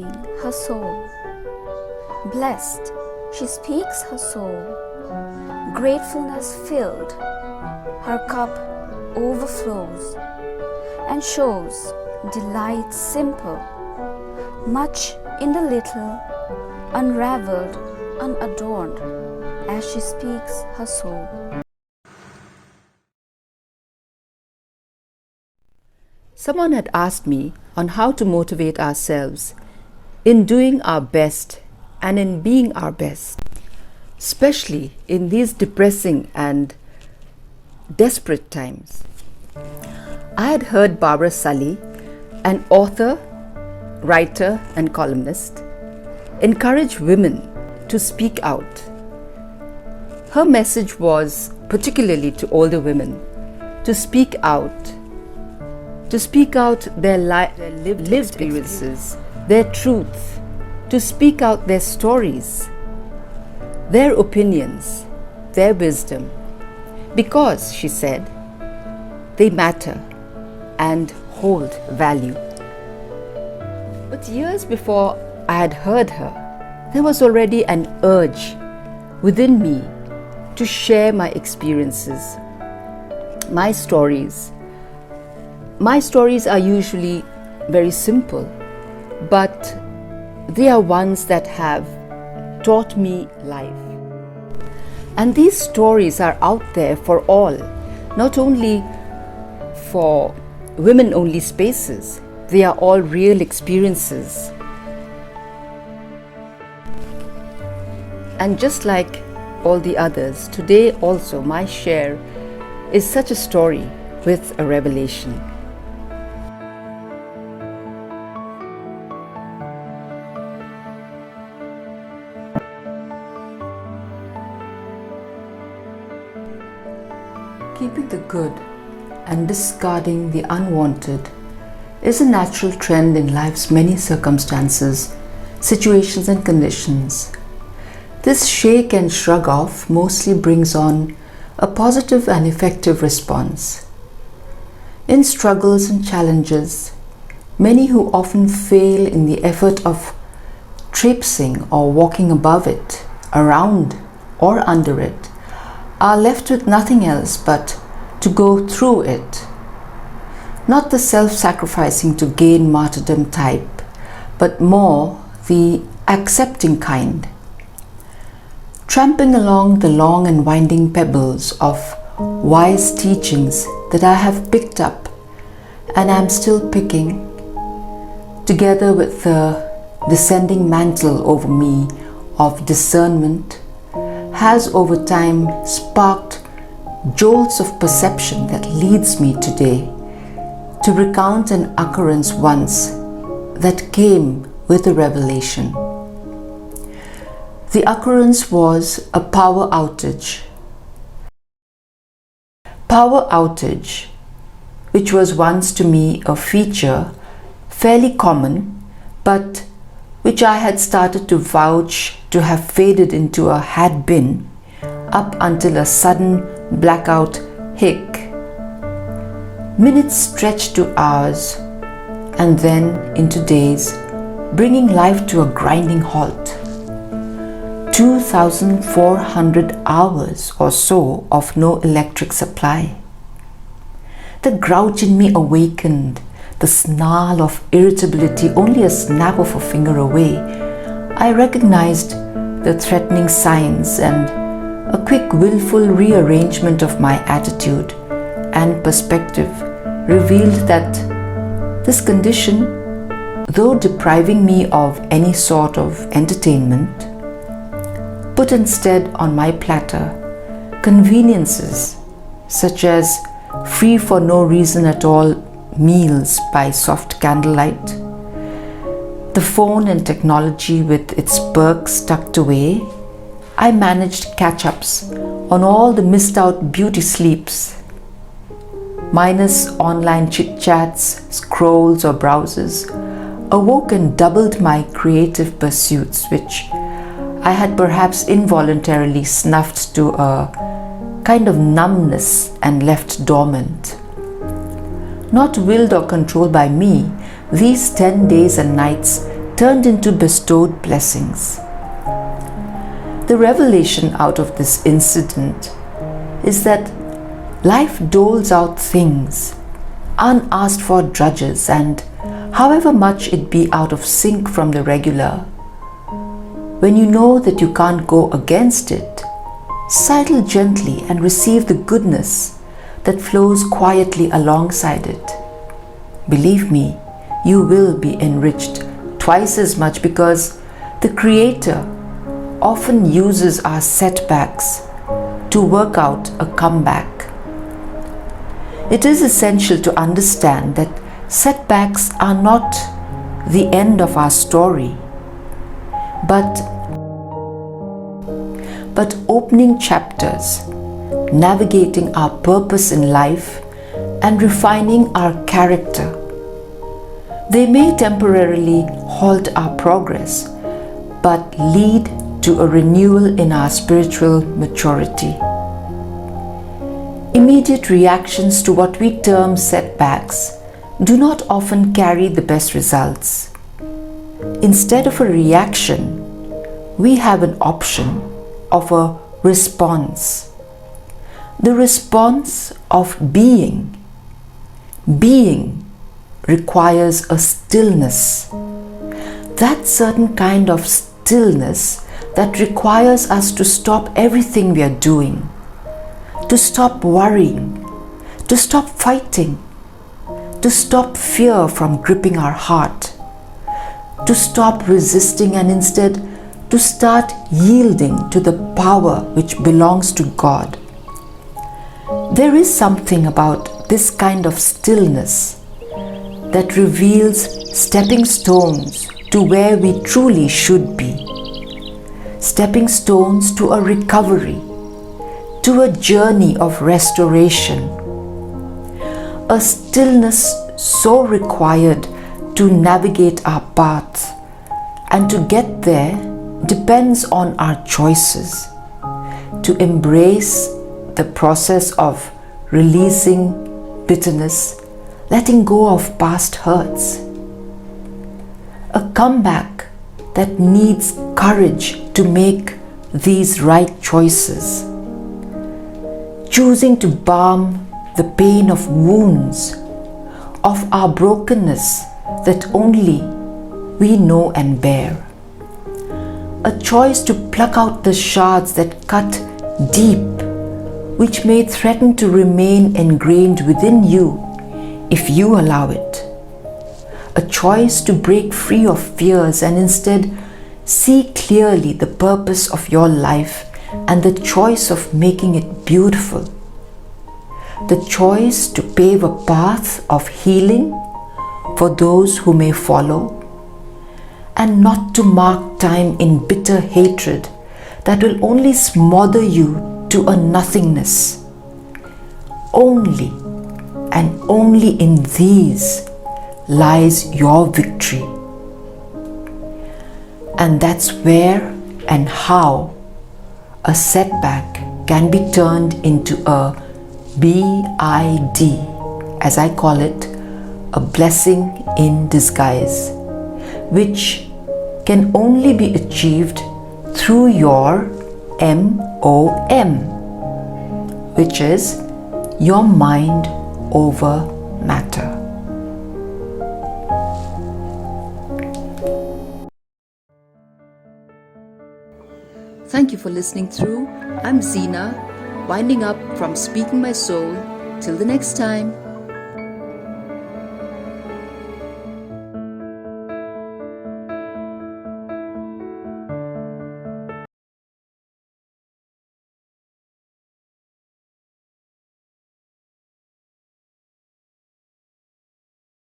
speaking her soul. Blessed, she speaks her soul. Gratefulness filled, her cup overflows and shows delight simple, much in the little, unraveled, unadorned, as she speaks her soul. Someone had asked me on how to motivate ourselves in doing our best and in being our best, especially in these depressing and desperate times. I had heard Barbara Sully, an author, writer, and columnist, encourage women to speak out. Her message was particularly to older women to speak out their lived experiences, their truth, to speak out their stories, their opinions, their wisdom, because, she said, they matter and hold value. But years before I had heard her, there was already an urge within me to share my experiences, my stories. My stories are usually very simple, but they are ones that have taught me life. And these stories are out there for all, not only for women-only spaces. They are all real experiences. And just like all the others, today also my share is such a story with a revelation. Keeping the good and discarding the unwanted is a natural trend in life's many circumstances, situations, and conditions. This shake and shrug off mostly brings on a positive and effective response. In struggles and challenges, many who often fail in the effort of traipsing or walking above it, around or under it, are left with nothing else but to go through it. Not the self-sacrificing to gain martyrdom type, but more the accepting kind. Tramping along the long and winding pebbles of wise teachings that I have picked up and am still picking, together with the descending mantle over me of discernment, has over time sparked jolts of perception that leads me today to recount an occurrence once that came with a revelation. The occurrence was a power outage. Power outage, which was once to me a feature fairly common, but which I had started to vouch to have faded into a had been up until a sudden blackout hic. Minutes stretched to hours and then into days, bringing life to a grinding halt. 2,400 hours or so of no electric supply. The grouch in me awakened, the snarl of irritability only a snap of a finger away. I recognized the threatening signs, and a quick willful rearrangement of my attitude and perspective revealed that this condition, though depriving me of any sort of entertainment, put instead on my platter conveniences such as free for no reason at all meals by soft candlelight, the phone and technology with its perks tucked away. I managed catch-ups on all the missed out beauty sleeps, minus online chit-chats, scrolls or browsers, awoke and doubled my creative pursuits, which I had perhaps involuntarily snuffed to a kind of numbness and left dormant. Not willed or controlled by me, these 10 days and nights turned into bestowed blessings. The revelation out of this incident is that life doles out things, unasked for drudges, and however much it be out of sync from the regular, when you know that you can't go against it, sidle gently and receive the goodness that flows quietly alongside it. Believe me, you will be enriched twice as much, because the Creator often uses our setbacks to work out a comeback. It is essential to understand that setbacks are not the end of our story, but opening chapters, navigating our purpose in life and refining our character. They may temporarily halt our progress, but lead to a renewal in our spiritual maturity. Immediate reactions to what we term setbacks do not often carry the best results. Instead of a reaction, we have an option of a response. The response of being. Being requires a stillness. That certain kind of stillness that requires us to stop everything we are doing, to stop worrying, to stop fighting, to stop fear from gripping our heart, to stop resisting and instead to start yielding to the power which belongs to God. There is something about this kind of stillness that reveals stepping stones to where we truly should be. Stepping stones to a recovery, to a journey of restoration. A stillness so required to navigate our path, and to get there depends on our choices. To embrace the process of releasing bitterness, letting go of past hurts. A comeback that needs courage to make these right choices. Choosing to balm the pain of wounds, of our brokenness that only we know and bear. A choice to pluck out the shards that cut deep, which may threaten to remain ingrained within you if you allow it. A choice to break free of fears and instead see clearly the purpose of your life and the choice of making it beautiful. The choice to pave a path of healing for those who may follow, and not to mark time in bitter hatred that will only smother you to a nothingness. Only and only in these lies your victory. And that's where and how a setback can be turned into a BID, as I call it, a blessing in disguise, which can only be achieved through your MOM, which is your mind over matter. Thank you for listening through. I'm Zina, winding up from Speaking My Soul. Till the next time.